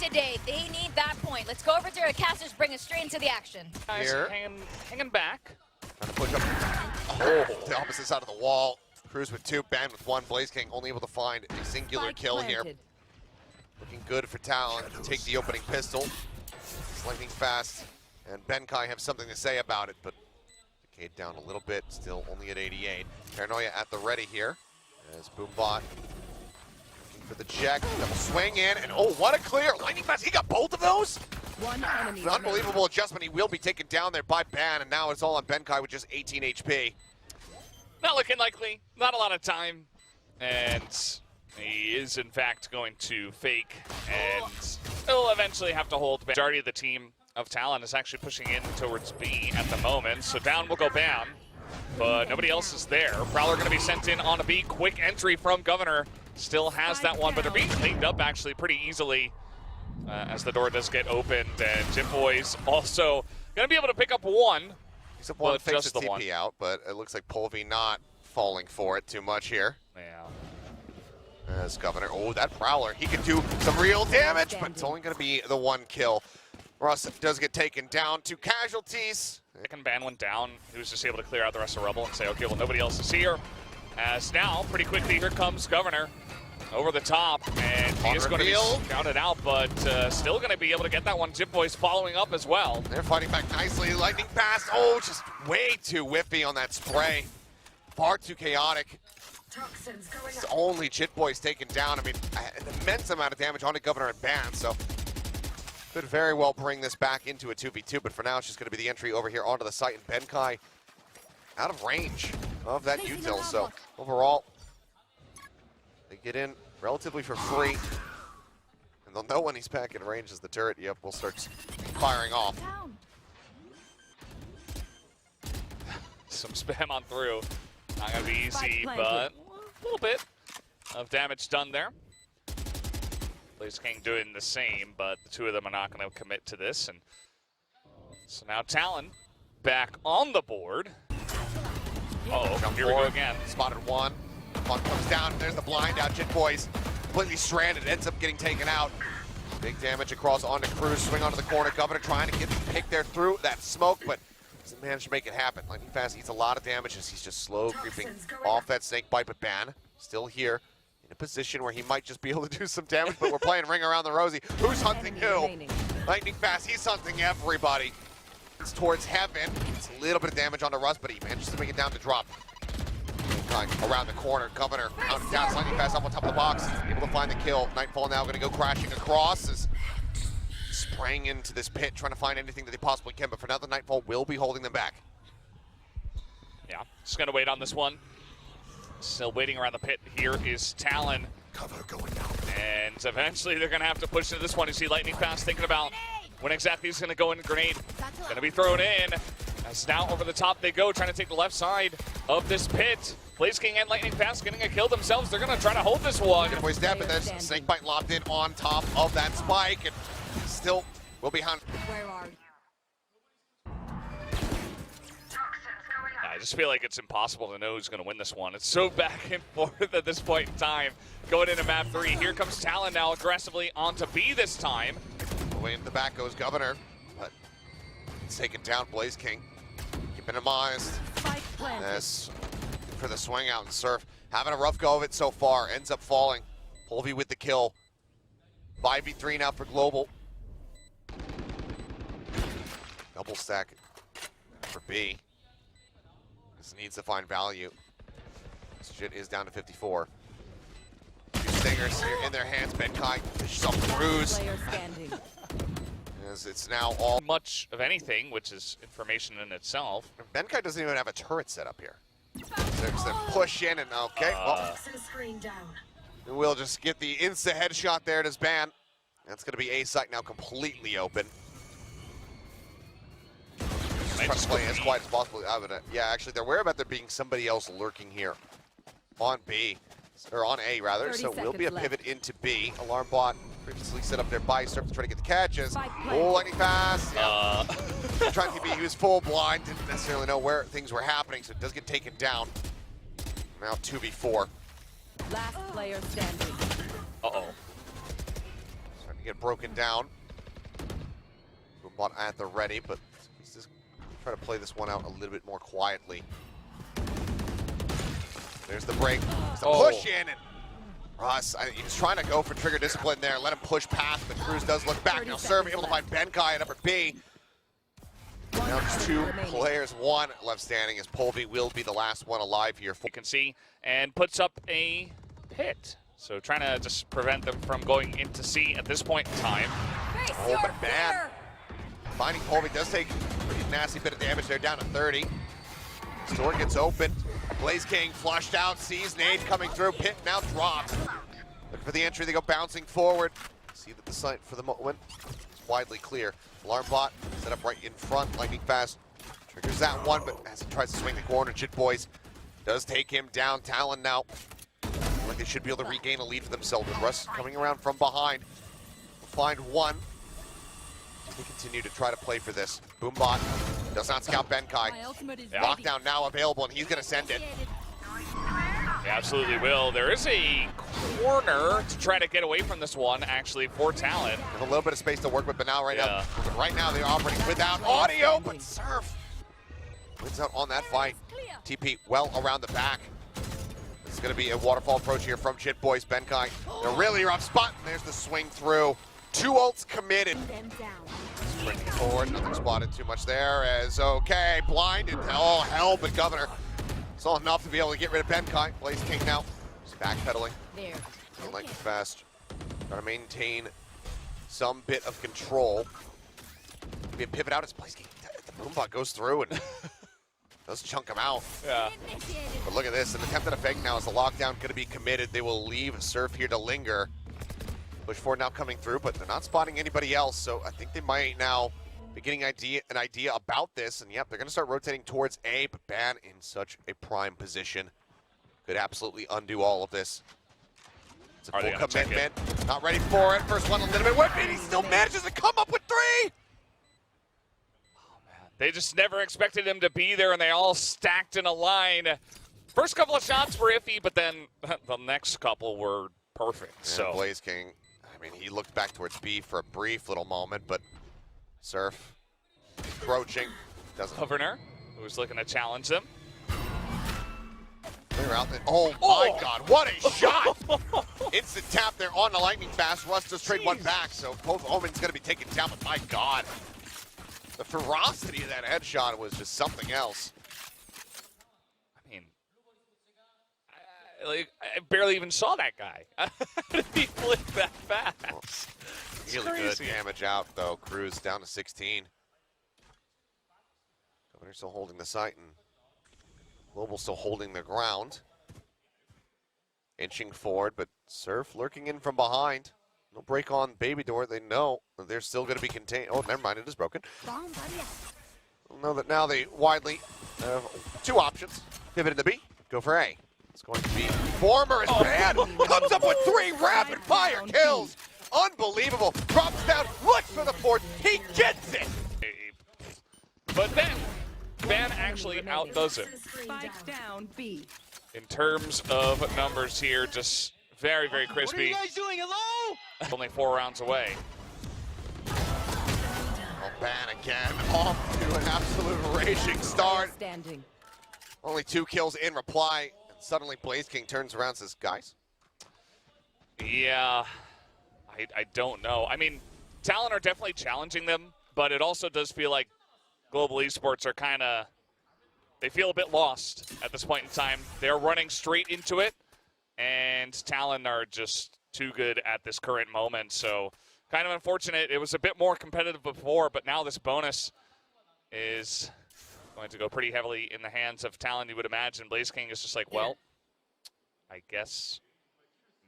today. They need that point. Let's go over to casters, bring us straight into the action. Guys hanging back. Trying to push up. Oh, the opposite side of the wall. Cruz with 2, Ban with 1. Blaze King only able to find a singular kill here. Looking good for Talon to take the opening pistol. Lightning fast. And Benkai have something to say about it, but Decade down a little bit, still only at 88. Paranoia at the ready here as Boombot looking for the check. Double swing in, and oh, what a clear! Lightning fast, he got both of those? One enemy. An unbelievable adjustment. He will be taken down there by Ban, and now it's all on Benkai with just 18 HP. Not looking likely, not a lot of time, and he is in fact going to fake, and he'll eventually have to hold. The majority of the team of Talon is actually pushing in towards B at the moment, so down will go Ban, but nobody else is there. Prowler going to be sent in on a B. Quick entry from Governor. Still has that one, but they're being cleaned up actually pretty easily as the door does get opened, and Jim Boy's also going to be able to pick up one. He's up one, fakes just the the one. TP out, but it looks like Polvi not falling for it too much here. Yeah. As Governor, oh, that Prowler, he can do some real damage, but it's only going to be the 1 kill. Russ does get taken down, 2 casualties. Second Ban went down. He was just able to clear out the rest of Rebel and say, okay, well, nobody else is here. As now, pretty quickly, here comes Governor over the top, and he is going to be scouted out, but still going to be able to get that one. Jip Boy's following up as well. They're fighting back nicely. Lightning fast. Oh, just way too whiffy on that spray. Far too chaotic. It's only Jit Boy's taken down. I mean, an immense amount of damage on the Governor and Ban, so could very well bring this back into a 2v2, but for now it's just going to be the entry over here onto the site, and Benkai out of range of that util, so overall they get in relatively for free, and they'll know when he's back in range as the turret, yep, will start firing off. Some spam on through. Not going to be easy, but a little bit of damage done there. Blaze King doing the same, but the two of them are not going to commit to this. And so now Talon back on the board. Uh-oh, here we go again. Spotted 1. Funk comes down, and there's the blind out. Jit Boy's completely stranded, ends up getting taken out. Big damage across onto Cruz, swing onto the corner. Governor trying to get the pick there through that smoke, but doesn't manage to make it happen. Lightning Fast eats a lot of damage as he's just slow creeping off that snake bite, but Ban still here in a position where he might just be able to do some damage, but we're playing Ring Around the Rosie. Who's hunting who? Lightning Fast, he's hunting everybody. It's towards heaven. It's a little bit of damage onto Russ, but he manages to make it down to drop. Around the corner, Governor counting down, Lightning Fast up on top of the box, able to find the kill. Nightfall now going to go crashing across as spraying into this pit, trying to find anything that they possibly can, but for now the Nightfall will be holding them back. Yeah, just going to wait on this one. Still waiting around the pit. Here is Talon. Cover going down. And eventually they're going to have to push into this one. You see Lightning Fast thinking about when exactly he's going to go in. Grenade going to be thrown in. As now over the top they go, trying to take the left side of this pit. Blaze King and Lightning Fast getting a kill themselves. They're going to try to hold this one. Jit Boy's dead, but there's Snakebite lobbed in on top of that spike, and still will be hunted. Where are you? I just feel like it's impossible to know who's going to win this one. It's so back and forth at this point in time. Going into map 3. Here comes Talon now aggressively onto B this time. Away in the back goes Governor, but it's taken down. Blaze King keeping him honest. As for the swing out and Surf, having a rough go of it so far, ends up falling. Polvi with the kill. 5v3 now for Global. Double stack for B. This needs to find value. This shit is down to 54. 2 stingers here in their hands. Benkai fishes off Cruz. As it's now all Much of anything, which is information in itself. Benkai doesn't even have a turret set up here. So they're push in and okay, well, we'll just get the insta headshot there to Ban. That's going to be A site now completely open. Just trying to play as quiet as possible. Yeah, actually, they're aware about there being somebody else lurking here on B, or on A rather. So we'll be a pivot into B. Alarm bot previously set up there by Surf to try to get the catches. Oh, Lightning Fast. Yeah. Trying to be, he was full blind, didn't necessarily know where things were happening, so it does get taken down. Now 2v4. Last player standing. Uh-oh. Starting to get broken down. Boombot at the ready, but he's just trying to play this one out a little bit more quietly. There's the break. It's a push in, and Russ, he was trying to go for trigger discipline there. Let him push past, but Cruz does look back. Now Serve able to find Benkai at upper B. Now just 2 players, 1 left standing, as Polby will be the last one alive here. You can see, and puts up a hit. So trying to just prevent them from going into C at this point in time. Oh, but man, finding Polby does take a pretty nasty bit of damage there, down to 30. Store gets open. Blaze King flushed out, sees nade coming through, Pit now drops. Looking for the entry, they go bouncing forward. See that the site for the moment is widely clear. Alarm bot set up right in front, lightning fast. Triggers that one, but as he tries to swing the corner, Jit Boys does take him down. Talon now, like they should be able to regain a lead for themselves. With Russ coming around from behind, will find one. They continue to try to play for this. Boombot does not scout Benkai. Lockdown now available, and he's going to send it. He absolutely will. There is a corner to try to get away from this one, actually, for Talon. There's a little bit of space to work with, but now right now they're operating without audio, but Surf wins out on that fight. TP well around the back. This is going to be a waterfall approach here from Jit Boys. Benkai in a really rough spot, and there's the swing through. 2 ults committed. Sprinting forward, nothing spotted too much there, as okay, blinded, all hell but Governor. It's all enough to be able to get rid of Benkai. Blaze King now, just backpedaling. Lightning fast, trying to maintain some bit of control. Maybe a pivot out as Blaze King, the Boombot goes through and does chunk him out. Yeah. But look at this, an attempt at a fake now. Is the lockdown going to be committed? They will leave Surf here to linger. Push forward now coming through, but they're not spotting anybody else, so I think they might now be getting an idea about this, and yep, they're going to start rotating towards A, but Ban in such a prime position. Could absolutely undo all of this. It's a full commitment. Not ready for it. First one a little bit whipped, and he still manages to come up with 3! Oh, man. They just never expected him to be there, and they all stacked in a line. First couple of shots were iffy, but then the next couple were perfect. And so Blaze King, I mean, he looked back towards B for a brief little moment, but Surf encroaching. Doesn't. Governor, who's looking to challenge them. They're out there. Oh my God, what a shot! Instant tap there on the lightning fast. Russ does trade one back, so both Omen's going to be taken down, but my God. The ferocity of that headshot was just something else. I mean, I barely even saw that guy. He flipped that fast. Really good damage out, though. Cruz down to 16. Governor still holding the site, and Global still holding the ground. Inching forward, but Surf lurking in from behind. No break on Baby Door. They know that they're still going to be contained. Oh, never mind. It is broken. We'll know that now they widely have 2 options. Pivot into B. Go for A. It's going to be Former is bad. Comes up with 3 rapid fire kills. Unbelievable. Drops down. Looks for the 4th. He gets it. But then Ban actually outdoes him. Spike down B. In terms of numbers here, just very, very crispy. What are you guys doing? Hello? Only 4 rounds away. Oh, Ban again. Off to an absolute raging start. Standing. Only 2 kills in reply. And suddenly Blaze King turns around and says, guys. Yeah, I don't know. I mean, Talon are definitely challenging them, but it also does feel like Global Esports are kind of, they feel a bit lost at this point in time. They're running straight into it, and Talon are just too good at this current moment. So kind of unfortunate. It was a bit more competitive before, but now this bonus is going to go pretty heavily in the hands of Talon, you would imagine. Blaze King is just like, well, I guess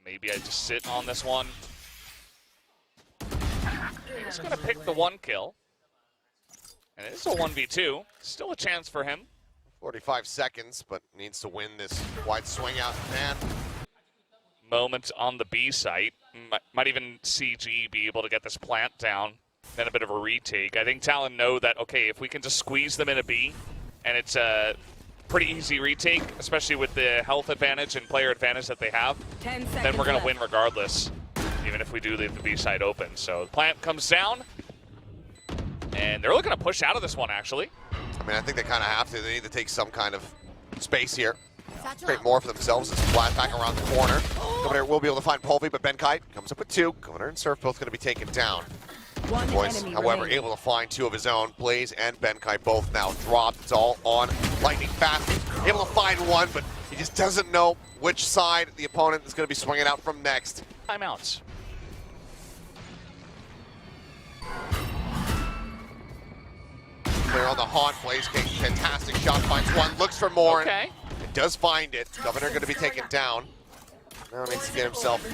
maybe I just sit on this one. He's going to pick the 1 kill. And it is a 1v2. Still a chance for him. 45 seconds, but needs to win this wide swing out. Man. Moment on the B site. Might even see G be able to get this plant down. Then a bit of a retake. I think Talon know that, okay, if we can just squeeze them in a B, and it's a pretty easy retake, especially with the health advantage and player advantage that they have, 10 seconds then we're going to left. win regardless. even if we do leave the B side open. So the plant comes down, and they're looking to push out of this one, actually. I mean, I think they kind of have to. They need to take some kind of space here. Create more for themselves. It's flat back around the corner. Governor will be able to find Polvi, but Benkite comes up with 2. Governor and Surf both going to be taken down. Boys, however, able to find 2 of his own. Blaze and Benkite both now dropped. It's all on lightning fast. Able to find 1, but he just doesn't know which side the opponent is going to be swinging out from next. Timeouts. Clear on the haunt. Blaze King, fantastic shot. Finds 1, looks for more. Okay. And does find it. Governor going to be taken down. Now needs to get himself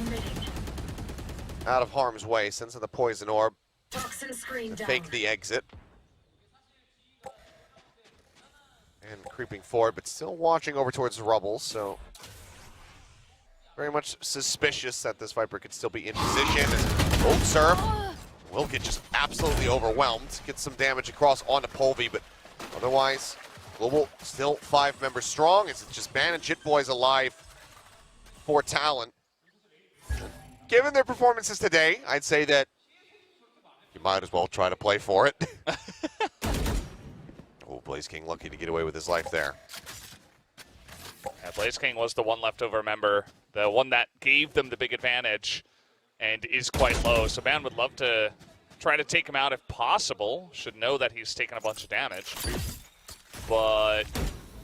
out of harm's way. Sends in the poison orb. Fake the exit. And creeping forward, but still watching over towards rubble, so very much suspicious that this Viper could still be in position. Old Surf will get just absolutely overwhelmed. Get some damage across onto Polvi, but otherwise, Global still 5 members strong. It's just Ban and Jit Boys alive for Talon. Given their performances today, I'd say that you might as well try to play for it. Oh, Blaze King lucky to get away with his life there. Yeah, Blaze King was the one leftover member, the one that gave them the big advantage, and is quite low. So Ban would love to try to take him out if possible. Should know that he's taken a bunch of damage, but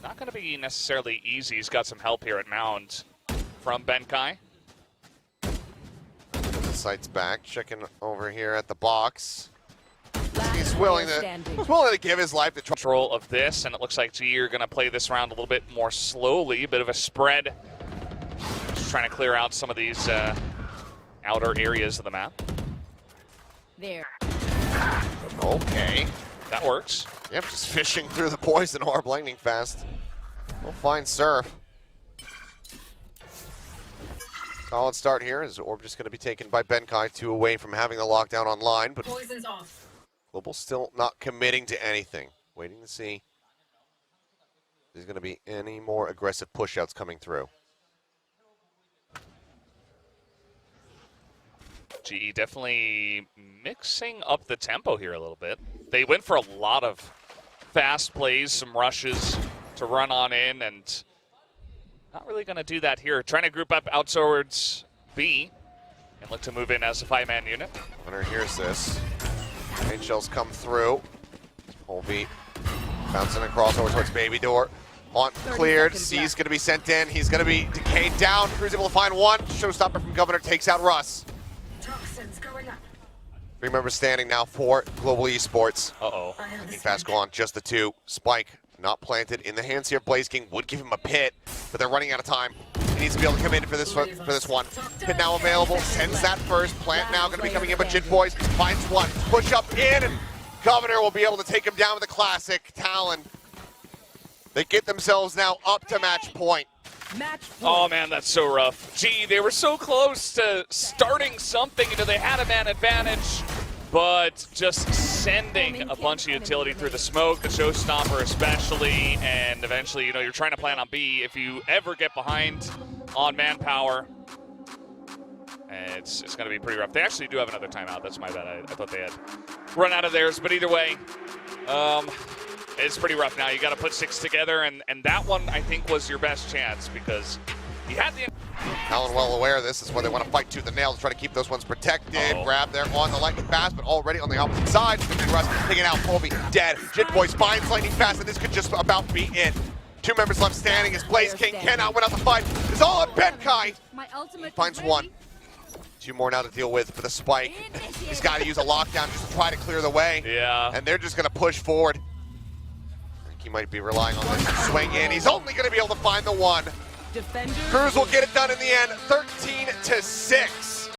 not going to be necessarily easy. He's got some help here at Mound from Benkai. Sights back, checking over here at the box. He's willing to give his life to try. Control of this, and it looks like G are going to play this round a little bit more slowly, a bit of a spread. Just trying to clear out some of these outer areas of the map. There. Okay. That works. Yep, just fishing through the poison orb lightning fast. We'll find Surf. Solid start here. His orb just going to be taken by Benkai, 2 away from having the lockdown online, but Poison's off. Global still not committing to anything. Waiting to see if there's going to be any more aggressive push-outs coming through. GE definitely mixing up the tempo here a little bit. They went for a lot of fast plays, some rushes to run on in, and not really going to do that here. Trying to group up out towards B and look to move in as a 5-man unit. Winner hears this. Rain shells come through. Polvi bouncing across over towards Baby Door. Haunt cleared. C's going to be sent in. He's going to be decayed down. Crew's able to find 1. Showstopper from Governor takes out Russ. Toxins going up. 3 members standing now for Global Esports. Uh-oh. Lightning fast go on, just the 2. Spike not planted in the hands here of Blaze King. Would give him a pit, but they're running out of time. He needs to be able to come in for this one. Pit now available. Sends that first. Plant now going to be coming in, but Jit Boys finds 1. Push up in, and Governor will be able to take him down with a classic. Talon. They get themselves now up to match point. Oh man, that's so rough. Gee, they were so close to starting something. You know, they had a man advantage, but just sending a bunch of utility through the smoke, the showstopper especially, and eventually, you know, you're trying to plan on B. If you ever get behind on manpower, it's going to be pretty rough. They actually do have another timeout. That's my bad. I thought they had run out of theirs, but either way, it's pretty rough now. You got to put 6 together, and that one, I think, was your best chance because you had the... Talon well aware of this. This is why they want to fight tooth and nail to try to keep those ones protected. Grab there on the lightning fast, but already on the opposite side. Russ taking out Polvi, dead. Jit Boys finds lightning fast, and this could just about be it. 2 members left standing as Blaze King cannot win out the fight. It's all on Benkai. He finds 1. 2 more now to deal with for the spike. He's got to use a lockdown just to try to clear the way. Yeah. And they're just going to push forward. I think he might be relying on this to swing in. He's only going to be able to find the 1. Cruz will get it done in the end, 13-6.